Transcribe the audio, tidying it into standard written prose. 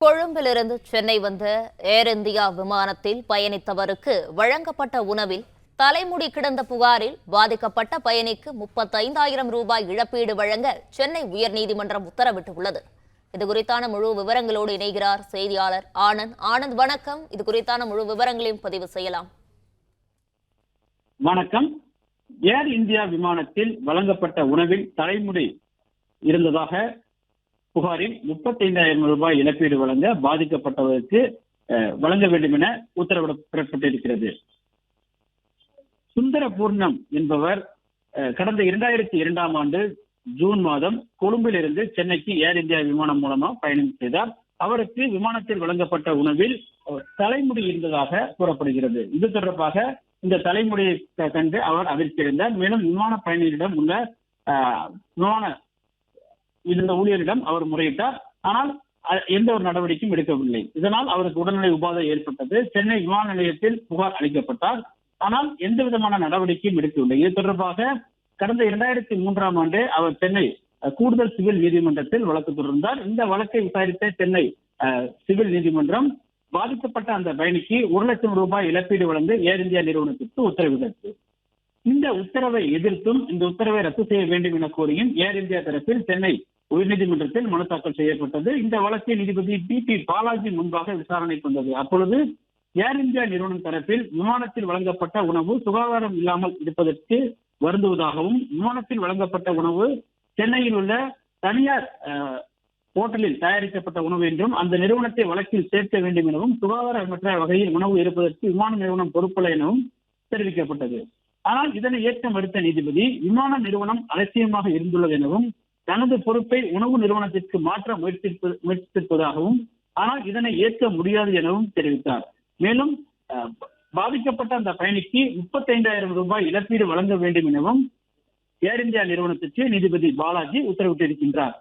கொழும்பிலிருந்து சென்னை வந்த ஏர் இந்தியா விமானத்தில் பயணித்தவருக்கு வழங்கப்பட்ட உணவில் தலைமுடி கிடந்த புகாரில் பாதிக்கப்பட்ட பயணிக்கு 35,000 ரூபாய் இழப்பீடு வழங்க சென்னை உயர்நீதிமன்றம் உத்தரவிட்டுள்ளது. இதுகுறித்தான முழு விவரங்களோடு இணைகிறார் செய்தியாளர் ஆனந்த். ஆனந்த், வணக்கம். இது குறித்தான முழு விவரங்களையும் பதிவு செய்யலாம். வணக்கம். ஏர் இந்தியா விமானத்தில் வழங்கப்பட்ட உணவில் தலைமுடி இருந்ததாக புகாரில் 35,000 ரூபாய் இழப்பீடு வழங்க பாதிக்கப்பட்டவருக்கு வழங்க வேண்டும் என உத்தரவிடப்பட்டிருக்கிறது. சுந்தர பூர்ணம் என்பவர் கடந்த 2002ஆம் ஆண்டு ஜூன் மாதம் கொழும்பில் இருந்து சென்னைக்கு ஏர் இந்தியா விமானம் மூலமா பயணம் செய்தார். அவருக்கு விமானத்தில் வழங்கப்பட்ட உணவில் தலைமுடி இருந்ததாக கூறப்படுகிறது. இது தொடர்பாக இந்த தலைமுடியை கண்டு அவர் அதிர்ச்சியடைந்தார். மேலும் விமான பயணிகளிடம் உள்ள விமான இருந்த ஊழியரிடம் அவர் முறையிட்டார். ஆனால் எந்த ஒரு நடவடிக்கையும் எடுக்கவில்லை. இதனால் அவருக்கு உடல்நிலை உபாதை ஏற்பட்டது. சென்னை விமான நிலையத்தில் புகார் அளிக்கப்பட்டார். ஆனால் எந்த விதமான நடவடிக்கையும் எடுக்கவில்லை. இது தொடர்பாக கடந்த 2003ஆம் ஆண்டு அவர் சென்னை கூடுதல் சிவில் நீதிமன்றத்தில் வழக்கு தொடர்ந்தார். இந்த வழக்கை விசாரித்த சென்னை சிவில் நீதிமன்றம் பாதிக்கப்பட்ட அந்த பயணிக்கு 1,00,000 ரூபாய் இழப்பீடு வழங்க ஏர் இந்தியா நிறுவனத்திற்கு உத்தரவிட்டது. இந்த உத்தரவை எதிர்த்தும் இந்த உத்தரவை ரத்து செய்ய வேண்டும் என கோரியும் ஏர் இந்தியா தரப்பில் சென்னை உயர்நீதிமன்றத்தில் மனு தாக்கல் செய்யப்பட்டது. இந்த வழக்கை நீதிபதி பி பாலாஜி முன்பாக விசாரணைக்கு வந்தது. அப்பொழுது ஏர் இந்தியா நிறுவனம் தரப்பில் விமானத்தில் வழங்கப்பட்ட உணவு சுகாதாரம் இல்லாமல் இருப்பதற்கு வருந்துவதாகவும், விமானத்தில் வழங்கப்பட்ட உணவு சென்னையில் உள்ள தனியார் ஹோட்டலில் தயாரிக்கப்பட்ட உணவு என்றும் அந்த நிறுவனத்தை வழக்கில் சேர்க்க வேண்டும் எனவும், சுகாதாரமற்ற வகையில் உணவு இருப்பதற்கு விமான நிறுவனம் பொறுப்பல்ல எனவும் தெரிவிக்கப்பட்டது. ஆனால் இதனை ஏற்க மறுத்த நீதிபதி விமான நிறுவனம் அலட்சியமாக இருந்துள்ளது எனவும், தனது பொறுப்பை உணவு நிறுவனத்திற்கு மாற்ற முயற்சித்திருப்பதாகவும், ஆனால் இதனை ஏற்க முடியாது எனவும் தெரிவித்தார். மேலும் பாதிக்கப்பட்ட அந்த பயணிக்கு 35,000 ரூபாய் இழப்பீடு வழங்க வேண்டும் எனவும் ஏர் இந்தியா நிறுவனத்திற்கு நீதிபதி பாலாஜி உத்தரவிட்டிருக்கின்றார்.